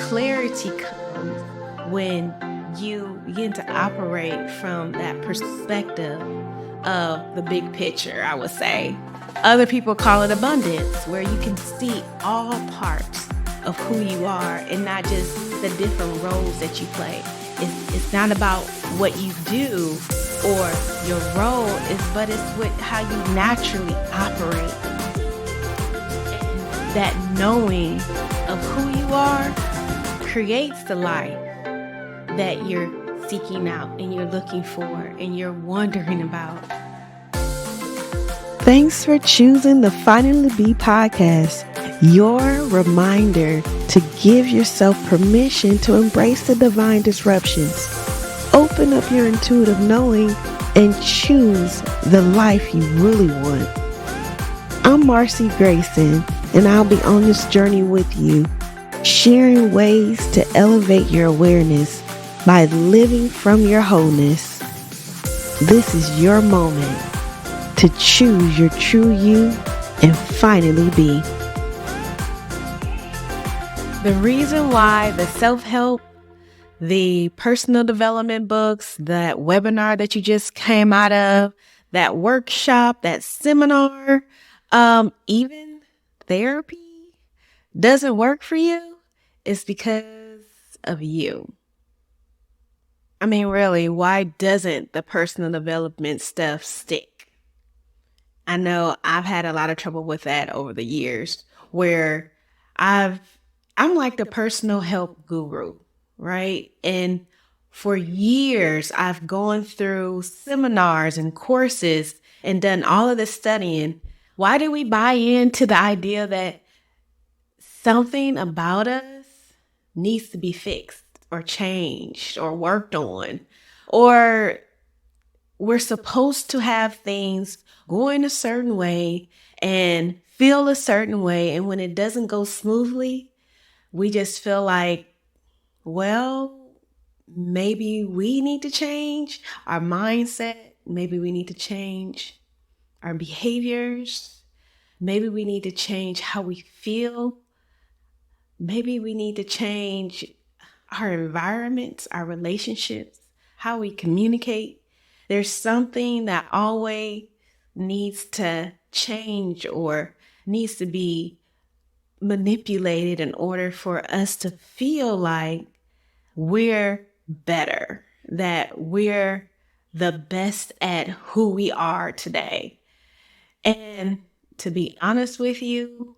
clarity comes when you begin to operate from that perspective of the big picture, I would say. Other people call it abundance, where you can see all parts of who you are and not just the different roles that you play. It's not about what you do or your role, but it's with how you naturally operate. And that knowing of who you are creates the life that you're seeking out and you're looking for and you're wondering about. Thanks for choosing the Finally Be podcast, your reminder to give yourself permission to embrace the divine disruptions. Open up your intuitive knowing and choose the life you really want. I'm Marcy Grayson, and I'll be on this journey with you, sharing ways to elevate your awareness by living from your wholeness. This is your moment to choose your true you and finally be. The reason why the self-help, the personal development books, that webinar that you just came out of, that workshop, that seminar, even therapy doesn't work for you is because of you. I mean, really, why doesn't the personal development stuff stick? I know I've had a lot of trouble with that over the years, where I'm like the personal help guru, right? And for years, I've gone through seminars and courses and done all of this studying. Why do we buy into the idea that something about us needs to be fixed or changed or worked on, or we're supposed to have things going a certain way and feel a certain way, and when it doesn't go smoothly, we just feel like, well, maybe we need to change our mindset. Maybe we need to change our behaviors. Maybe we need to change how we feel. Maybe we need to change our environments, our relationships, how we communicate. There's something that always needs to change or needs to be manipulated in order for us to feel like we're better, that we're the best at who we are today. And to be honest with you,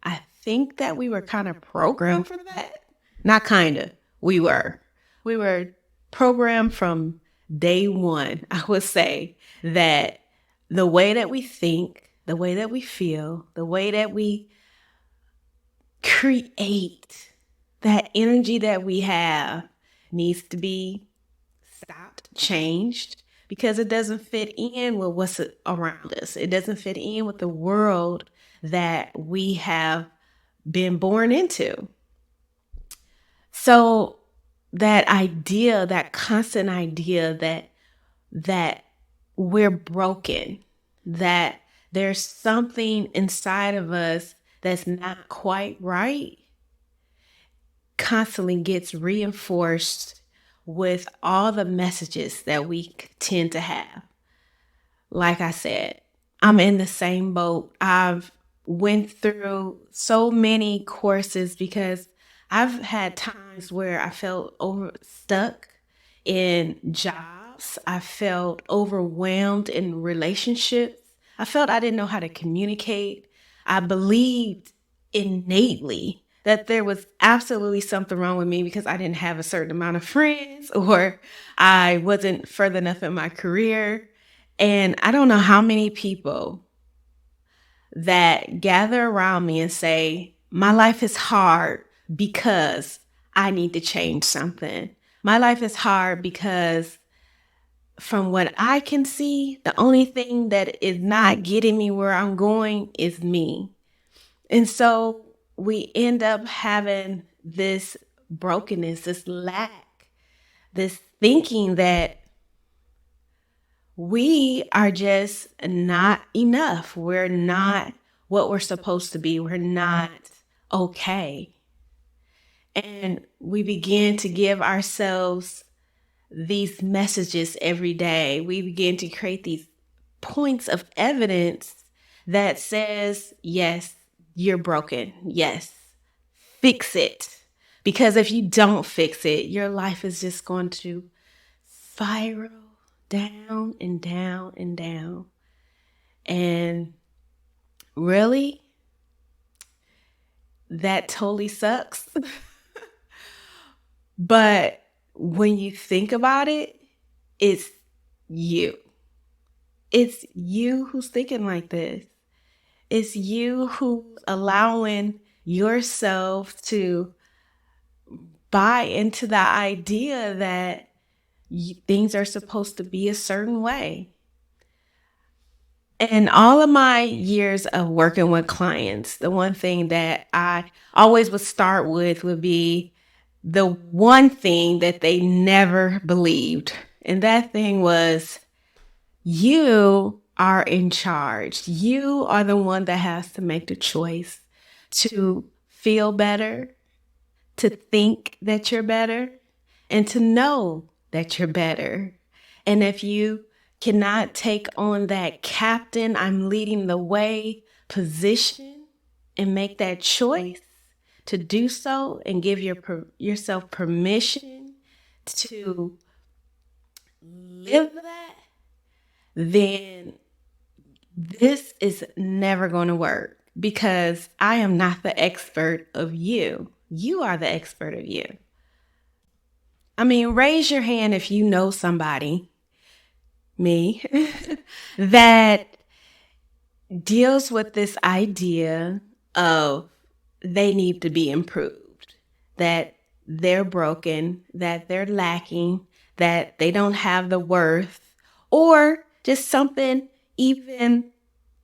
I think that we were kind of programmed for that. Not kind of, we were. We were programmed from day one, I would say, that the way that we think, the way that we feel, the way that we create, that energy that we have needs to be stopped, changed, because it doesn't fit in with what's around us. It doesn't fit in with the world that we have been born into. So that idea, that constant idea that we're broken, that there's something inside of us that's not quite right, constantly gets reinforced with all the messages that we tend to have. Like I said, I'm in the same boat. I've went through so many courses because I've had times where I felt stuck in jobs. I felt overwhelmed in relationships. I felt I didn't know how to communicate. I believed innately that there was absolutely something wrong with me because I didn't have a certain amount of friends or I wasn't further enough in my career. And I don't know how many people that gather around me and say, my life is hard because I need to change something. My life is hard because from what I can see, the only thing that is not getting me where I'm going is me. And so we end up having this brokenness, this lack, this thinking that we are just not enough. We're not what we're supposed to be. We're not okay. And we begin to give ourselves these messages every day. We begin to create these points of evidence that says, yes, you're broken. Yes, fix it. Because if you don't fix it, your life is just going to spiral down and down and down. And really, that totally sucks. But when you think about it, it's you. It's you who's thinking like this. It's you who's allowing yourself to buy into the idea that things are supposed to be a certain way. In all of my years of working with clients, the one thing that I always would start with would be the one thing that they never believed. And that thing was, you are in charge. You are the one that has to make the choice to feel better, to think that you're better, and to know that you're better. And if you cannot take on that captain, I'm leading the way position and make that choice to do so and give yourself permission to live that, then this is never going to work, because I am not the expert of you. You are the expert of you. I mean, raise your hand if you know somebody, me, that deals with this idea of they need to be improved, that they're broken, that they're lacking, that they don't have the worth, or just something even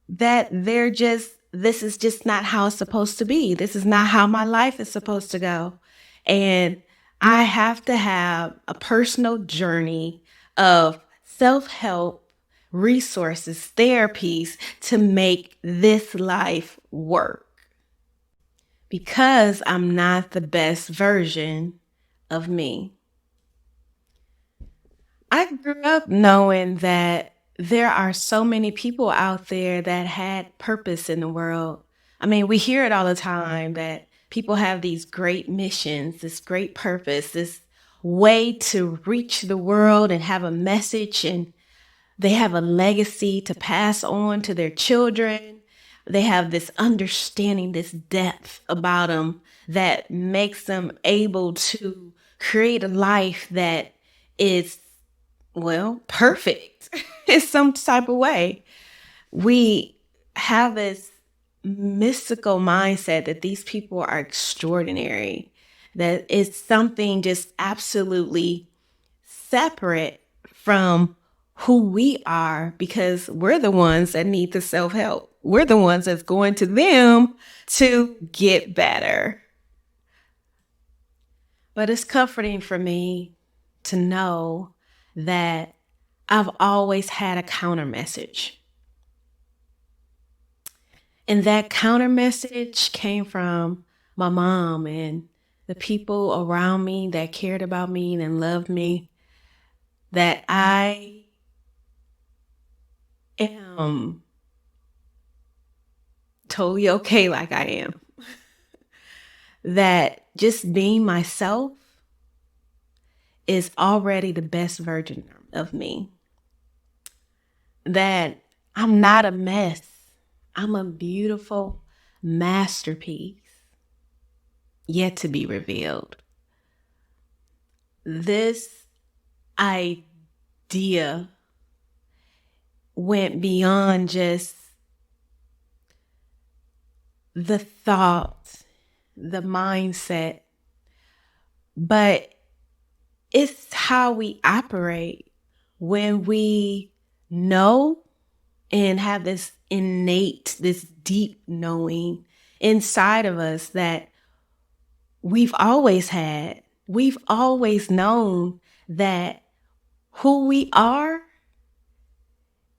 that this is just not how it's supposed to be. This is not how my life is supposed to go. And I have to have a personal journey of self-help, resources, therapies to make this life work. Because I'm not the best version of me. I grew up knowing that there are so many people out there that had purpose in the world. I mean, we hear it all the time that people have these great missions, this great purpose, this way to reach the world and have a message, and they have a legacy to pass on to their children. They have this understanding, this depth about them that makes them able to create a life that is, well, perfect in some type of way. We have this mystical mindset that these people are extraordinary, that it's something just absolutely separate from who we are, because we're the ones that need the self-help. We're the ones that's going to them to get better. But it's comforting for me to know that I've always had a counter message. And that counter message came from my mom and the people around me that cared about me and loved me, that I am totally okay like I am. That just being myself is already the best version of me. That I'm not a mess. I'm a beautiful masterpiece yet to be revealed. This idea went beyond just the thought, the mindset, but it's how we operate when we know and have this innate, this deep knowing inside of us that we've always had. We've always known that who we are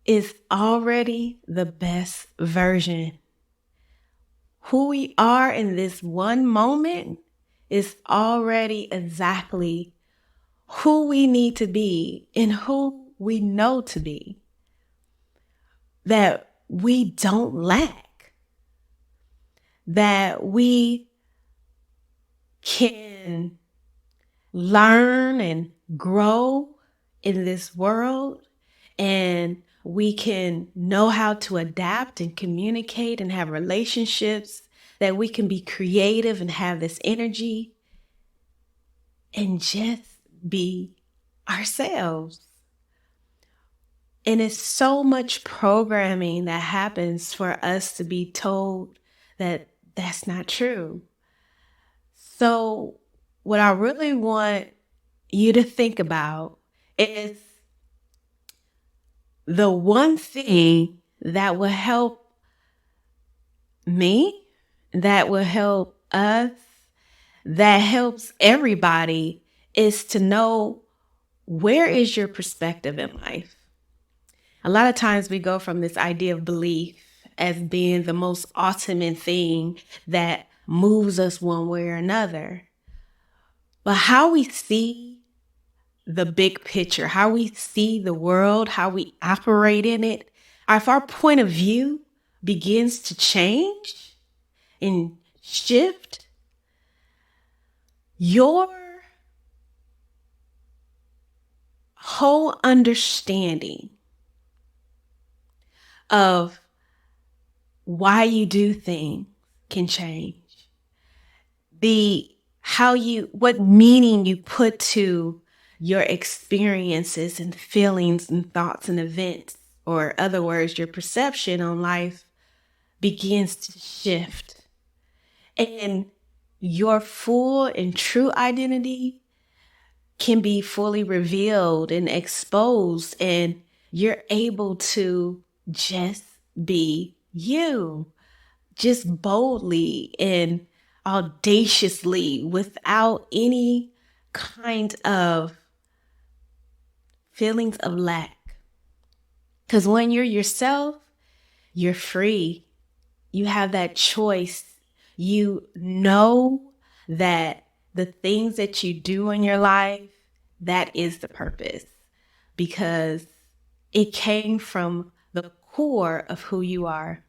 is already the best version. Who we are in this one moment is already exactly who we need to be and who we know to be, that we don't lack, that we can learn and grow in this world, and we can know how to adapt and communicate and have relationships, that we can be creative and have this energy and just be ourselves. And it's so much programming that happens for us to be told that that's not true. So what I really want you to think about is the one thing that will help me, that will help us, that helps everybody, is to know, where is your perspective in life? A lot of times we go from this idea of belief as being the most ultimate thing that moves us one way or another. But how we see the big picture, how we see the world, how we operate in it, if our point of view begins to change and shift, your whole understanding of why you do things can change. What meaning you put to your experiences and feelings and thoughts and events, or other words, your perception on life begins to shift. And your full and true identity can be fully revealed and exposed, and you're able to just be you, just boldly and audaciously, without any kind of feelings of lack. Because when you're yourself, you're free. You have that choice. You know that the things that you do in your life, that is the purpose, because it came from the core of who you are.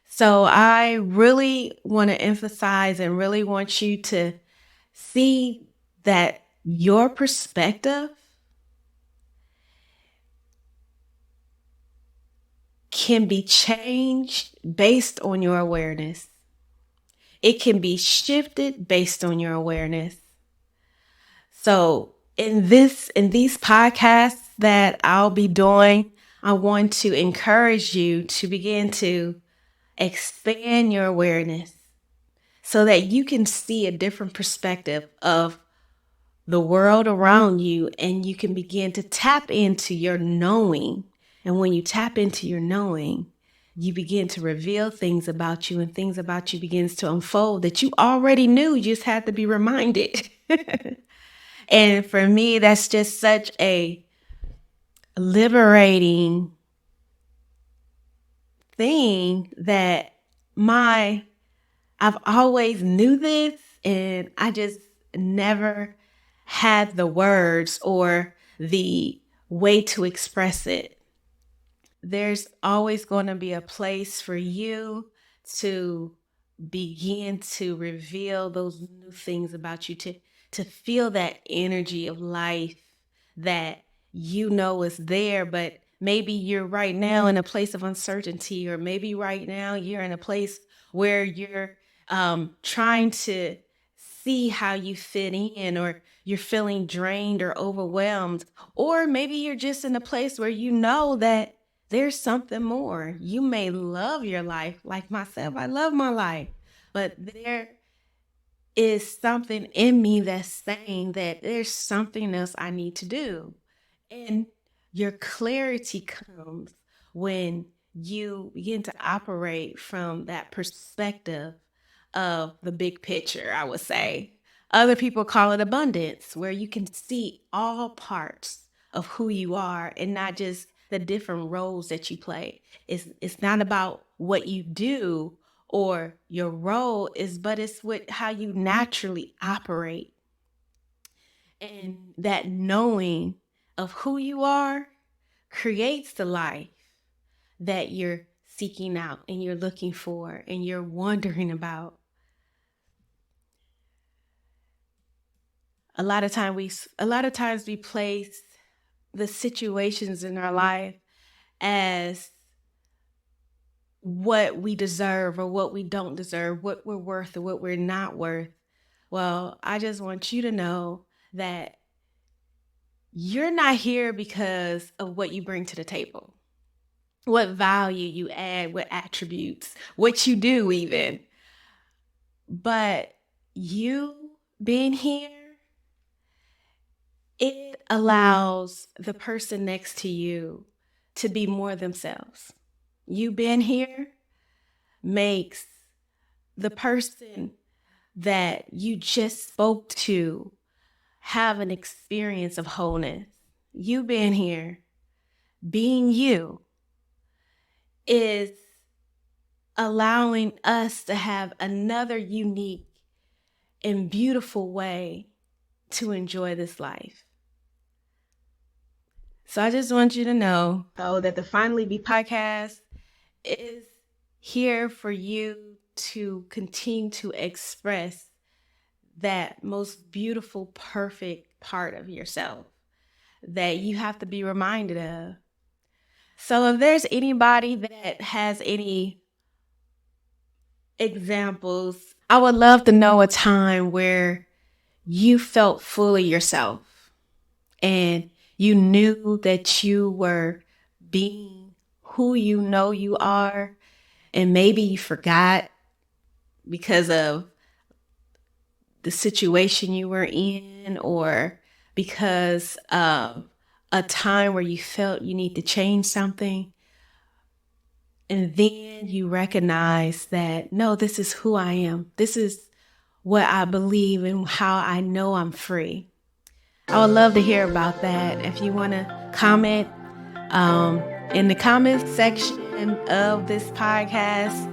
So I really want to emphasize and really want you to see that your perspective can be changed based on your awareness. It can be shifted based on your awareness. So in these podcasts that I'll be doing, I want to encourage you to begin to expand your awareness so that you can see a different perspective of the world around you, and you can begin to tap into your knowing. And when you tap into your knowing, you begin to reveal things about you, and things about you begins to unfold that you already knew. You just had to be reminded. And for me, that's just such a liberating thing that I've always knew this, and I just never had the words or the way to express it. There's always going to be a place for you to begin to reveal those new things about you, to feel that energy of life that you know is there, but maybe you're right now in a place of uncertainty, or maybe right now you're in a place where you're trying to see how you fit in, or you're feeling drained or overwhelmed, or maybe you're just in a place where you know that there's something more. You may love your life like myself. I love my life, but there is something in me that's saying that there's something else I need to do. And your clarity comes when you begin to operate from that perspective of the big picture, I would say. Other people call it abundance, where you can see all parts of who you are and not just the different roles that you play. It's not about what you do or your role is, but it's with how you naturally operate. And that knowing of who you are creates the life that you're seeking out and you're looking for and you're wondering about. A lot of times we place the situations in our life as what we deserve or what we don't deserve, what we're worth or what we're not worth. Well, I just want you to know that you're not here because of what you bring to the table, what value you add, what attributes, what you do even. But you being here, it allows the person next to you to be more themselves. You being here makes the person that you just spoke to have an experience of wholeness. You being here, being you, is allowing us to have another unique and beautiful way to enjoy this life. So I just want you to know that the Finally Be podcast is here for you to continue to express that most beautiful, perfect part of yourself that you have to be reminded of. So if there's anybody that has any examples, I would love to know a time where you felt fully yourself and you knew that you were being who you know you are, and maybe you forgot because of the situation you were in or because of a time where you felt you need to change something. And then you recognize that, no, this is who I am. This is what I believe and how I know I'm free. I would love to hear about that. If you want to comment in the comment section of this podcast,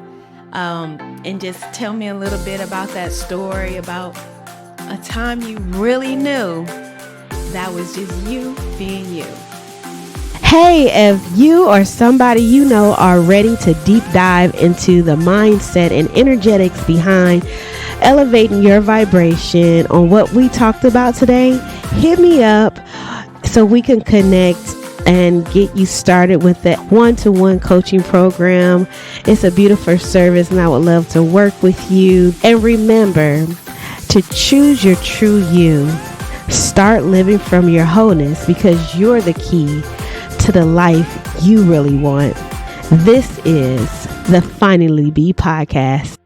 and just tell me a little bit about that story, about a time you really knew that was just you being you. Hey, if you or somebody you know are ready to deep dive into the mindset and energetics behind elevating your vibration on what we talked about today, hit me up so we can connect and get you started with that one-to-one coaching program. It's a beautiful service and I would love to work with you. And remember to choose your true you. Start living from your wholeness because you're the key to the life you really want. This is the Finally Be podcast.